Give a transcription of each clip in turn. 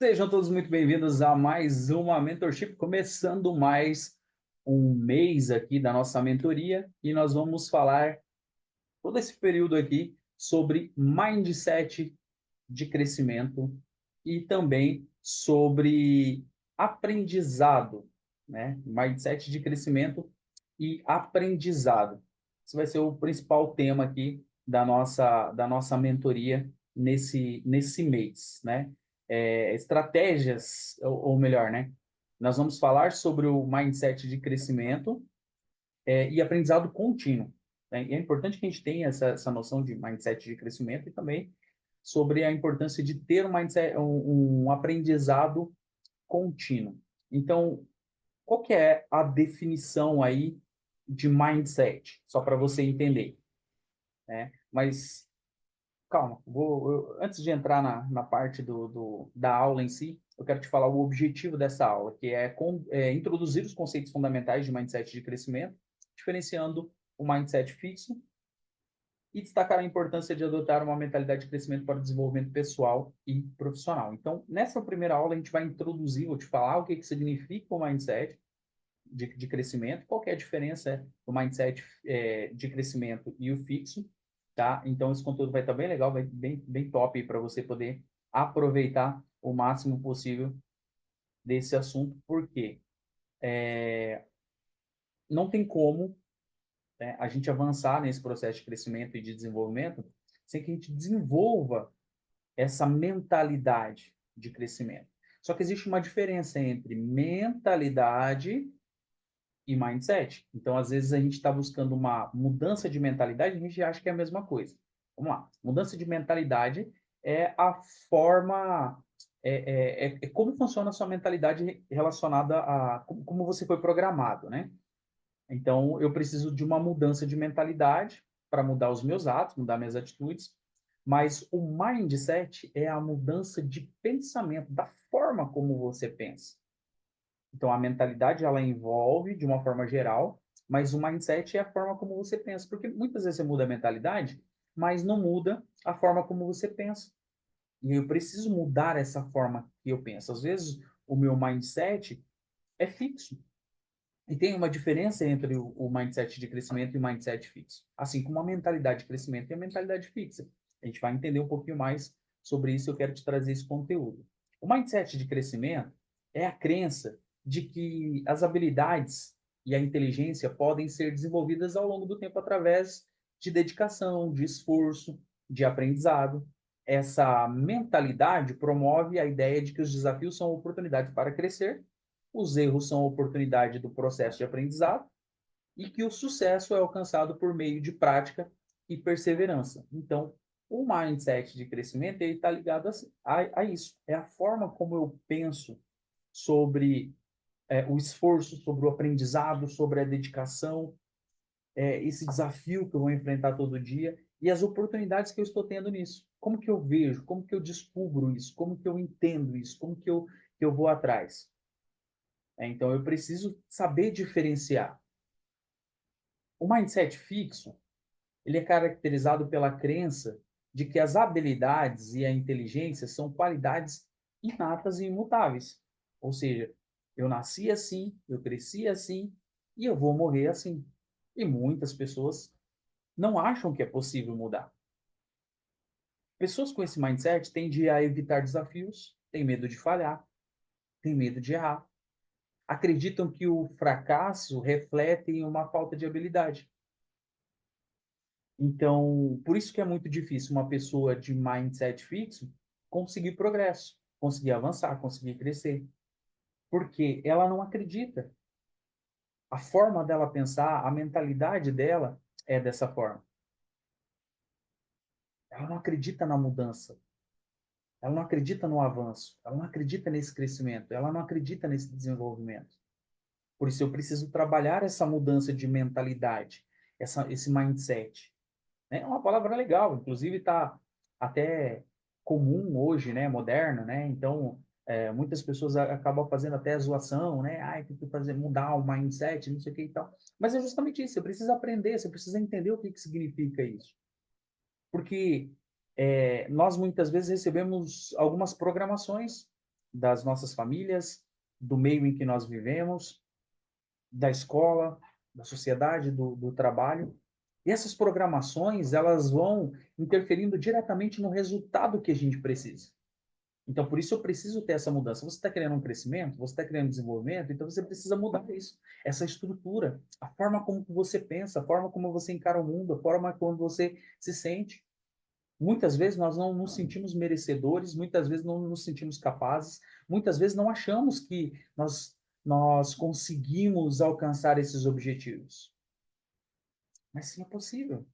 Sejam todos muito bem-vindos a mais uma mentorship, começando mais um mês aqui da nossa mentoria e nós vamos falar todo esse período aqui sobre mindset de crescimento e também sobre aprendizado, né? Mindset de crescimento e aprendizado. Esse vai ser o principal tema aqui da nossa mentoria nesse mês, né? Estratégias, ou melhor, né? Nós vamos falar sobre o mindset de crescimento e aprendizado contínuo, né? E é importante que a gente tenha essa noção de mindset de crescimento e também sobre a importância de ter um mindset, um aprendizado contínuo. Então, qual que é a definição aí de mindset? Só para você entender, né? Mas calma, antes de entrar na parte da aula em si, eu quero te falar o objetivo dessa aula, que é introduzir os conceitos fundamentais de mindset de crescimento, diferenciando o mindset fixo e destacar a importância de adotar uma mentalidade de crescimento para o desenvolvimento pessoal e profissional. Então, nessa primeira aula, a gente vai introduzir, vou te falar o que significa o mindset de crescimento, qual que é a diferença do mindset de crescimento e o fixo, tá? Então, esse conteúdo vai estar bem legal, bem top para você poder aproveitar o máximo possível desse assunto, porque não tem como, né, a gente avançar nesse processo de crescimento e de desenvolvimento sem que a gente desenvolva essa mentalidade de crescimento. Só que existe uma diferença entre mentalidade e mindset. Então, às vezes, a gente está buscando uma mudança de mentalidade, a gente acha que é a mesma coisa. Vamos lá. Mudança de mentalidade é a forma, é como funciona a sua mentalidade relacionada a como você foi programado, né? Então, eu preciso de uma mudança de mentalidade para mudar os meus atos, mudar minhas atitudes, mas o mindset é a mudança de pensamento, da forma como você pensa. Então, a mentalidade, ela envolve de uma forma geral, mas o mindset é a forma como você pensa. Porque muitas vezes você muda a mentalidade, mas não muda a forma como você pensa. E eu preciso mudar essa forma que eu penso. Às vezes, o meu mindset é fixo. E tem uma diferença entre o mindset de crescimento e o mindset fixo. Assim como a mentalidade de crescimento e a mentalidade fixa. A gente vai entender um pouquinho mais sobre isso, eu quero te trazer esse conteúdo. O mindset de crescimento é a crença de que as habilidades e a inteligência podem ser desenvolvidas ao longo do tempo através de dedicação, de esforço, de aprendizado. Essa mentalidade promove a ideia de que os desafios são oportunidades para crescer, os erros são oportunidade do processo de aprendizado e que o sucesso é alcançado por meio de prática e perseverança. Então, o mindset de crescimento está ligado a isso. É a forma como eu penso sobre o esforço, sobre o aprendizado, sobre a dedicação, esse desafio que eu vou enfrentar todo dia e as oportunidades que eu estou tendo nisso. Como que eu vejo, como que eu descubro isso, como que eu entendo isso, como que eu vou atrás. Então, eu preciso saber diferenciar. O mindset fixo, ele é caracterizado pela crença de que as habilidades e a inteligência são qualidades inatas e imutáveis. Ou seja, eu nasci assim, eu cresci assim e eu vou morrer assim. E muitas pessoas não acham que é possível mudar. Pessoas com esse mindset tendem a evitar desafios, têm medo de falhar, têm medo de errar, acreditam que o fracasso reflete uma falta de habilidade. Então, por isso que é muito difícil uma pessoa de mindset fixo conseguir progresso, conseguir avançar, conseguir crescer, porque ela não acredita. A forma dela pensar, a mentalidade dela é dessa forma. Ela não acredita na mudança, ela não acredita no avanço, ela não acredita nesse crescimento, ela não acredita nesse desenvolvimento. Por isso eu preciso trabalhar essa mudança de mentalidade, esse mindset. É uma palavra legal, inclusive está até comum hoje, né, moderna, né? Então, muitas pessoas acabam fazendo até zoação, né? Ai, tem que fazer mudar o mindset, não sei o que e tal. Mas é justamente isso, você precisa aprender, você precisa entender o que significa isso. Porque nós muitas vezes recebemos algumas programações das nossas famílias, do meio em que nós vivemos, da escola, da sociedade, do trabalho. E essas programações, elas vão interferindo diretamente no resultado que a gente precisa. Então, por isso eu preciso ter essa mudança. Você está querendo um crescimento, você está querendo desenvolvimento, então você precisa mudar isso, essa estrutura, a forma como você pensa, a forma como você encara o mundo, a forma como você se sente. Muitas vezes nós não nos sentimos merecedores, muitas vezes não nos sentimos capazes, muitas vezes não achamos que nós conseguimos alcançar esses objetivos. Mas sim, é possível.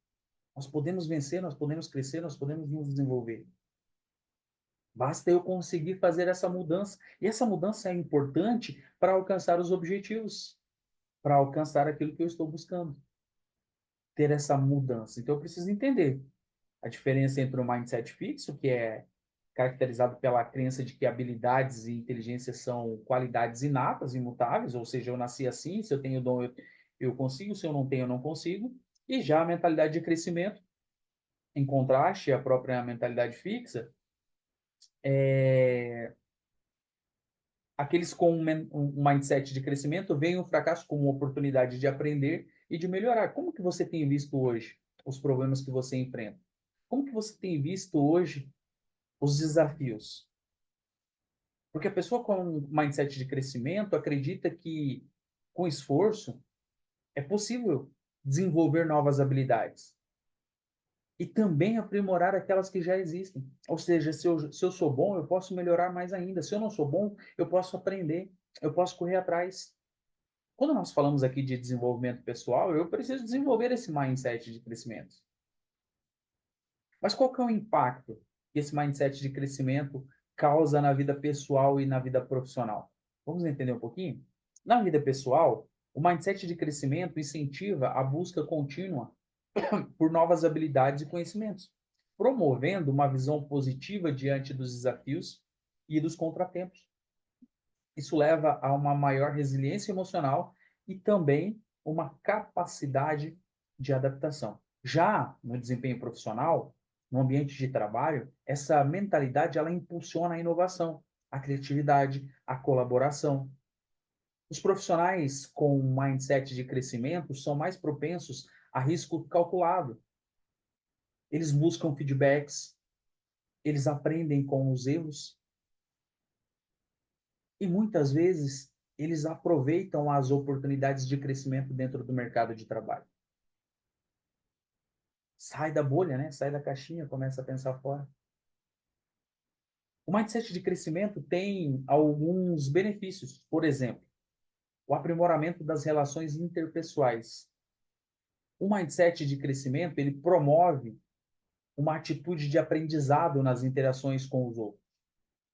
Nós podemos vencer, nós podemos crescer, nós podemos nos desenvolver. Basta eu conseguir fazer essa mudança. E essa mudança é importante para alcançar os objetivos, para alcançar aquilo que eu estou buscando. Ter essa mudança. Então eu preciso entender a diferença entre o mindset fixo, que é caracterizado pela crença de que habilidades e inteligência são qualidades inatas, imutáveis, ou seja, eu nasci assim, se eu tenho dom, eu consigo, se eu não tenho, eu não consigo. E já a mentalidade de crescimento, em contraste à própria mentalidade fixa, é aqueles com um mindset de crescimento veem o fracasso como uma oportunidade de aprender e de melhorar. Como que você tem visto hoje os problemas que você enfrenta? Como que você tem visto hoje os desafios? Porque a pessoa com um mindset de crescimento acredita que, com esforço, é possível desenvolver novas habilidades e também aprimorar aquelas que já existem. Ou seja, se eu sou bom, eu posso melhorar mais ainda. Se eu não sou bom, eu posso aprender, eu posso correr atrás. Quando nós falamos aqui de desenvolvimento pessoal, eu preciso desenvolver esse mindset de crescimento. Mas qual que é o impacto que esse mindset de crescimento causa na vida pessoal e na vida profissional? Vamos entender um pouquinho? Na vida pessoal, o mindset de crescimento incentiva a busca contínua por novas habilidades e conhecimentos, promovendo uma visão positiva diante dos desafios e dos contratempos. Isso leva a uma maior resiliência emocional e também uma capacidade de adaptação. Já no desempenho profissional, no ambiente de trabalho, essa mentalidade ela impulsiona a inovação, a criatividade, a colaboração. Os profissionais com um mindset de crescimento são mais propensos a risco calculado. Eles buscam feedbacks, eles aprendem com os erros e muitas vezes eles aproveitam as oportunidades de crescimento dentro do mercado de trabalho. Sai da bolha, né? Sai da caixinha, começa a pensar fora. O mindset de crescimento tem alguns benefícios. Por exemplo, o aprimoramento das relações interpessoais. O mindset de crescimento, ele promove uma atitude de aprendizado nas interações com os outros.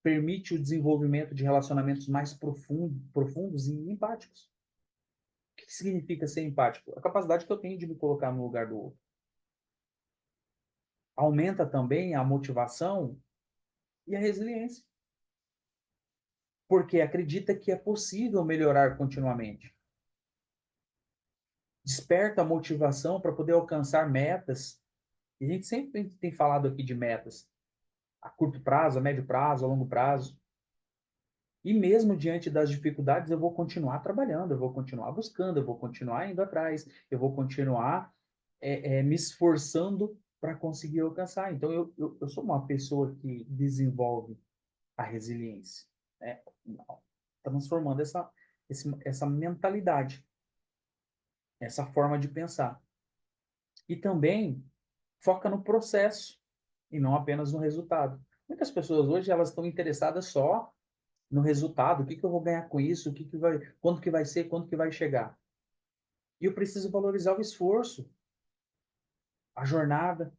Permite o desenvolvimento de relacionamentos mais profundos e empáticos. O que significa ser empático? A capacidade que eu tenho de me colocar no lugar do outro. Aumenta também a motivação e a resiliência, porque acredita que é possível melhorar continuamente. Desperta a motivação para poder alcançar metas. E a gente sempre tem falado aqui de metas a curto prazo, a médio prazo, a longo prazo. E mesmo diante das dificuldades, eu vou continuar trabalhando, eu vou continuar buscando, eu vou continuar indo atrás, eu vou continuar me esforçando para conseguir alcançar. Então, eu sou uma pessoa que desenvolve a resiliência, né? Transformando essa mentalidade, essa forma de pensar. E também foca no processo e não apenas no resultado. Muitas pessoas hoje elas estão interessadas só no resultado, o que que eu vou ganhar com isso, quando que vai ser, quando que vai chegar. E eu preciso valorizar o esforço, a jornada,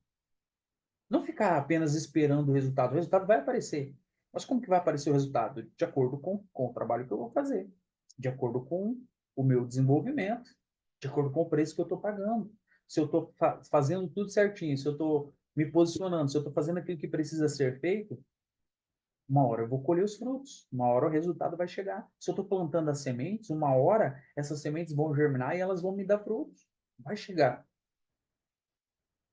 não ficar apenas esperando o resultado. O resultado vai aparecer. Mas como que vai aparecer o resultado? De acordo com o trabalho que eu vou fazer, de acordo com o meu desenvolvimento, de acordo com o preço que eu estou pagando. Se eu estou fazendo tudo certinho, se eu estou me posicionando, se eu estou fazendo aquilo que precisa ser feito, uma hora eu vou colher os frutos, uma hora o resultado vai chegar. Se eu estou plantando as sementes, uma hora essas sementes vão germinar e elas vão me dar frutos. Vai chegar.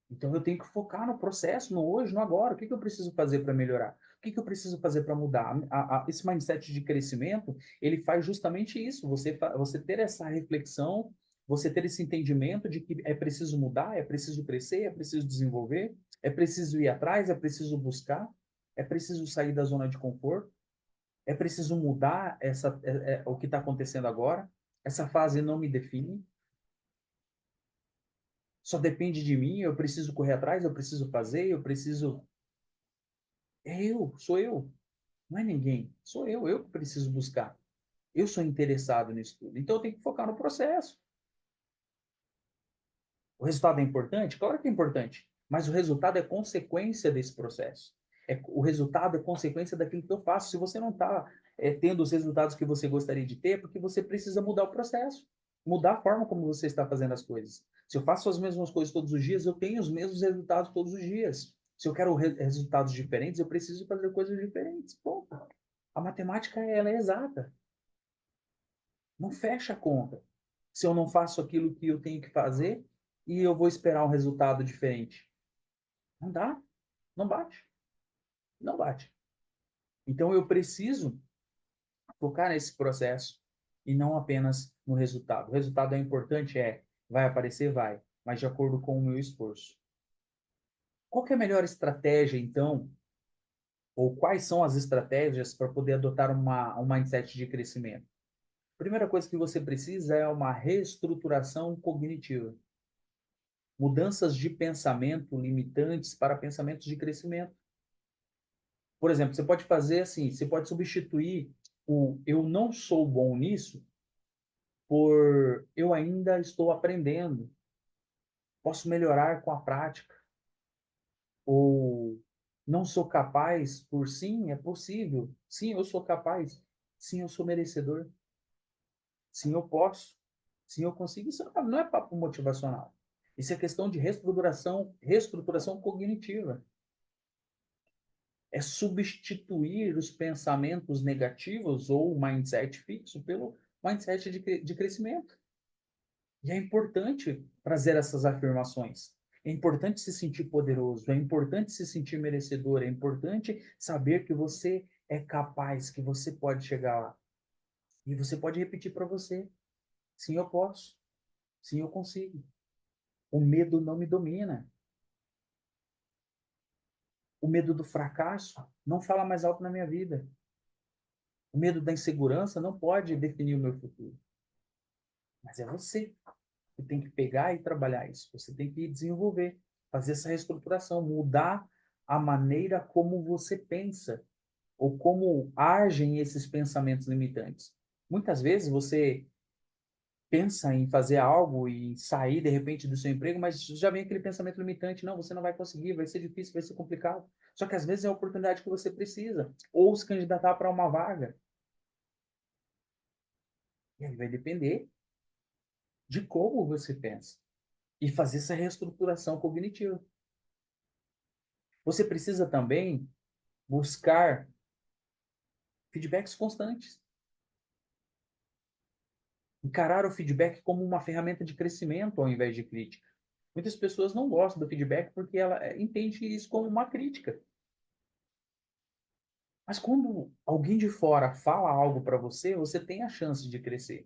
Então eu tenho que focar no processo, no hoje, no agora. O que que eu preciso fazer para melhorar? que eu preciso fazer para mudar? Esse mindset de crescimento, ele faz justamente isso, você ter essa reflexão, você ter esse entendimento de que é preciso mudar, é preciso crescer, é preciso desenvolver, é preciso ir atrás, é preciso buscar, é preciso sair da zona de conforto, é preciso mudar o que está acontecendo agora. Essa fase não me define, só depende de mim, eu preciso correr atrás, eu preciso fazer, eu preciso. É eu, sou eu, não é ninguém, sou eu que preciso buscar. Eu sou interessado nisso tudo. Então eu tenho que focar no processo. O resultado é importante? Claro que é importante, mas o resultado é consequência desse processo. O resultado é consequência daquilo que eu faço. Se você não está tendo os resultados que você gostaria de ter, é porque você precisa mudar o processo, mudar a forma como você está fazendo as coisas. Se eu faço as mesmas coisas todos os dias, eu tenho os mesmos resultados todos os dias. Se eu quero resultados diferentes, eu preciso fazer coisas diferentes. Bom, a matemática ela é exata. Não fecha a conta. Se eu não faço aquilo que eu tenho que fazer e eu vou esperar um resultado diferente. Não dá. Não bate. Não bate. Então eu preciso focar nesse processo e não apenas no resultado. O resultado é importante, vai aparecer, vai, mas de acordo com o meu esforço. Qual que é a melhor estratégia, então, ou quais são as estratégias para poder adotar um mindset de crescimento? A primeira coisa que você precisa é uma reestruturação cognitiva. Mudanças de pensamento limitantes para pensamentos de crescimento. Por exemplo, você pode fazer assim, você pode substituir o eu não sou bom nisso por eu ainda estou aprendendo, posso melhorar com a prática. Ou não sou capaz por sim, é possível. Sim, eu sou capaz. Sim, eu sou merecedor. Sim, eu posso. Sim, eu consigo. Isso não é papo motivacional. Isso é questão de reestruturação cognitiva. É substituir os pensamentos negativos ou o mindset fixo pelo mindset de crescimento. E é importante trazer essas afirmações. É importante se sentir poderoso, é importante se sentir merecedor, é importante saber que você é capaz, que você pode chegar lá. E você pode repetir para você: sim, eu posso. Sim, eu consigo. O medo não me domina. O medo do fracasso não fala mais alto na minha vida. O medo da insegurança não pode definir o meu futuro. Mas é você que tem que pegar e trabalhar isso. Você tem que desenvolver, fazer essa reestruturação, mudar a maneira como você pensa ou como agem esses pensamentos limitantes. Muitas vezes você pensa em fazer algo e sair de repente do seu emprego, mas já vem aquele pensamento limitante, não, você não vai conseguir, vai ser difícil, vai ser complicado. Só que às vezes é a oportunidade que você precisa, ou se candidatar para uma vaga. E aí vai depender de como você pensa e fazer essa reestruturação cognitiva. Você precisa também buscar feedbacks constantes. Encarar o feedback como uma ferramenta de crescimento ao invés de crítica. Muitas pessoas não gostam do feedback porque ela entende isso como uma crítica. Mas quando alguém de fora fala algo para você, você tem a chance de crescer.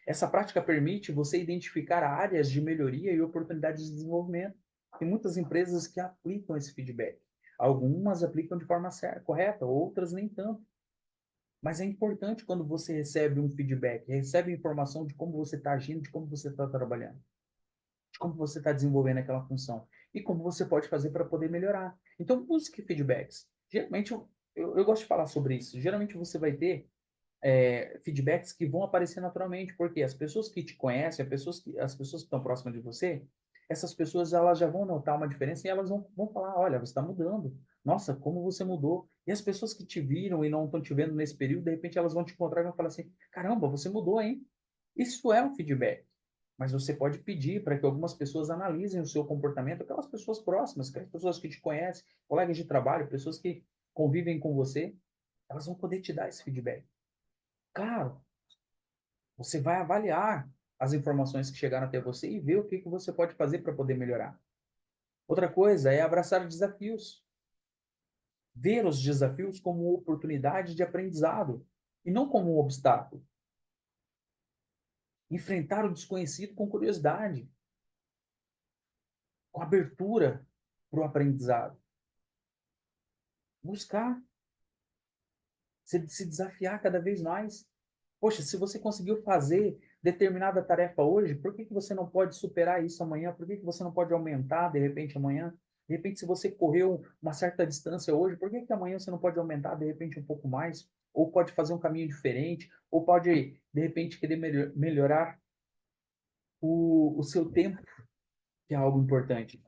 Essa prática permite você identificar áreas de melhoria e oportunidades de desenvolvimento. Tem muitas empresas que aplicam esse feedback. Algumas aplicam de forma correta, outras nem tanto. Mas é importante quando você recebe um feedback, recebe informação de como você está agindo, de como você está trabalhando, de como você está desenvolvendo aquela função e como você pode fazer para poder melhorar. Então, busque feedbacks. Geralmente, eu gosto de falar sobre isso. Geralmente, você vai ter feedbacks que vão aparecer naturalmente, porque as pessoas que te conhecem, as pessoas que estão próximas de você, essas pessoas elas já vão notar uma diferença e elas vão falar, olha, você está mudando. Nossa, como você mudou. E as pessoas que te viram e não estão te vendo nesse período, de repente elas vão te encontrar e vão falar assim, caramba, você mudou, hein? Isso é um feedback. Mas você pode pedir para que algumas pessoas analisem o seu comportamento, aquelas pessoas próximas, aquelas pessoas que te conhecem, colegas de trabalho, pessoas que convivem com você, elas vão poder te dar esse feedback. Claro, você vai avaliar as informações que chegaram até você e ver o que você pode fazer para poder melhorar. Outra coisa é abraçar desafios. ver os desafios como oportunidade de aprendizado e não como um obstáculo. Enfrentar o desconhecido com curiosidade, com abertura para o aprendizado. Buscar se desafiar cada vez mais. Poxa, se você conseguiu fazer determinada tarefa hoje, por que você não pode superar isso amanhã? Por que você não pode aumentar, de repente, amanhã? De repente, se você correu uma certa distância hoje, por que amanhã você não pode aumentar, de repente, um pouco mais? Ou pode fazer um caminho diferente? Ou pode, de repente, querer melhorar o seu tempo, que é algo importante.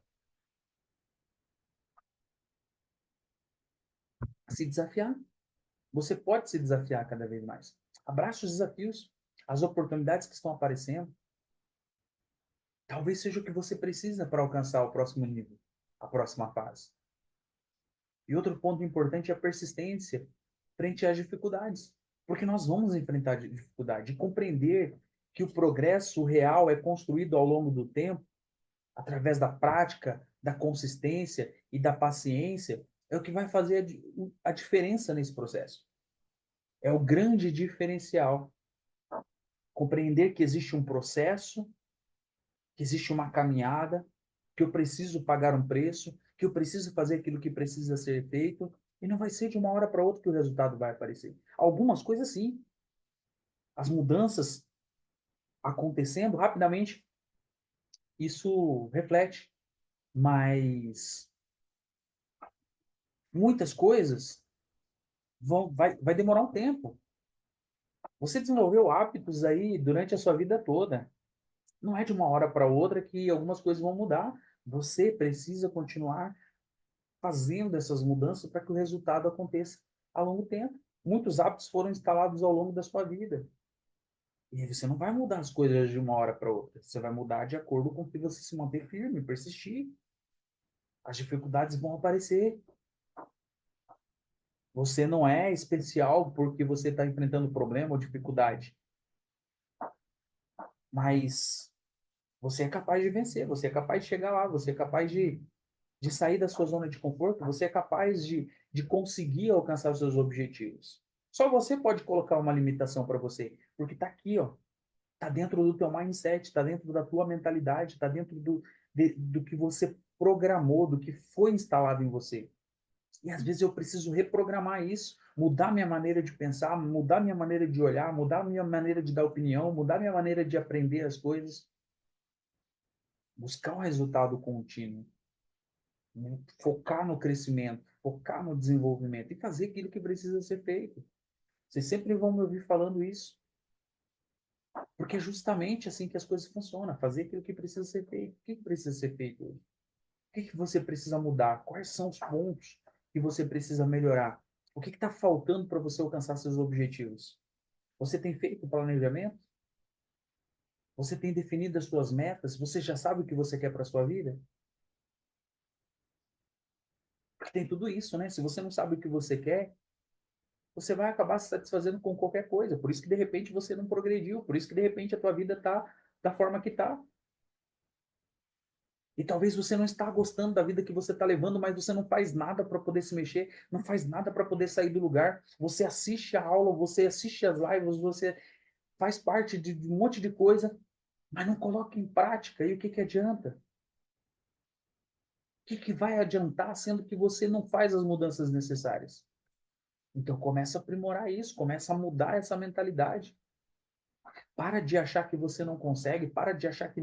Se desafiar. Você pode se desafiar cada vez mais. Abraça os desafios, as oportunidades que estão aparecendo. Talvez seja o que você precisa para alcançar o próximo nível, a próxima fase. E outro ponto importante é a persistência frente às dificuldades. Porque nós vamos enfrentar dificuldade. E compreender que o progresso real é construído ao longo do tempo, através da prática, da consistência e da paciência, é o que vai fazer a diferença nesse processo. É o grande diferencial. Compreender que existe um processo, que existe uma caminhada, que eu preciso pagar um preço, que eu preciso fazer aquilo que precisa ser feito, e não vai ser de uma hora para outra que o resultado vai aparecer. Algumas coisas sim. As mudanças acontecendo rapidamente, isso reflete, mas muitas coisas vai demorar um tempo. Você desenvolveu hábitos aí durante a sua vida toda. Não é de uma hora para outra que algumas coisas vão mudar. Você precisa continuar fazendo essas mudanças para que o resultado aconteça a longo tempo. Muitos hábitos foram instalados ao longo da sua vida. E você não vai mudar as coisas de uma hora para outra. Você vai mudar de acordo com que você se manter firme, persistir. As dificuldades vão aparecer. Você não é especial porque você está enfrentando problema ou dificuldade. Mas você é capaz de vencer, você é capaz de chegar lá, você é capaz de sair da sua zona de conforto, você é capaz de conseguir alcançar os seus objetivos. Só você pode colocar uma limitação para você, porque está aqui, ó, está dentro do teu mindset, está dentro da tua mentalidade, está dentro do que você programou, do que foi instalado em você. E às vezes eu preciso reprogramar isso, mudar minha maneira de pensar, mudar minha maneira de olhar, mudar minha maneira de dar opinião, mudar minha maneira de aprender as coisas, buscar um resultado contínuo, né? Focar no crescimento, focar no desenvolvimento e fazer aquilo que precisa ser feito. Vocês sempre vão me ouvir falando isso, porque é justamente assim que as coisas funcionam, fazer aquilo que precisa ser feito. O que precisa ser feito hoje? O que você precisa mudar? Quais são os pontos que você precisa melhorar? O que está faltando para você alcançar seus objetivos? Você tem feito planejamento? Você tem definido as suas metas? Você já sabe o que você quer para a sua vida? Porque tem tudo isso, né? Se você não sabe o que você quer, você vai acabar se satisfazendo com qualquer coisa. Por isso que de repente você não progrediu, por isso que de repente a tua vida está da forma que está. E talvez você não está gostando da vida que você está levando, mas você não faz nada para poder se mexer, não faz nada para poder sair do lugar. Você assiste a aula, você assiste as lives, você faz parte de um monte de coisa, mas não coloca em prática. E o que adianta? O que vai adiantar sendo que você não faz as mudanças necessárias? Então começa a aprimorar isso, começa a mudar essa mentalidade. Para de achar que você não consegue, para de achar que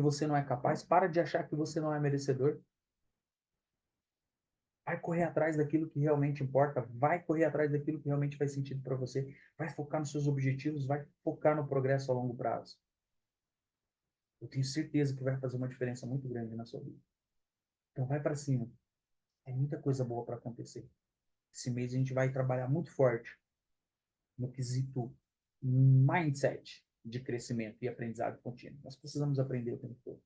você não é capaz, para de achar que você não é merecedor. Vai correr atrás daquilo que realmente importa, vai correr atrás daquilo que realmente faz sentido para você, vai focar nos seus objetivos, vai focar no progresso a longo prazo. Eu tenho certeza que vai fazer uma diferença muito grande na sua vida. Então vai para cima. Tem muita coisa boa para acontecer. Esse mês a gente vai trabalhar muito forte no quesito mindset de crescimento e aprendizado contínuo. Nós precisamos aprender o tempo todo.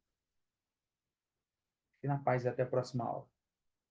Fique na paz e até a próxima aula.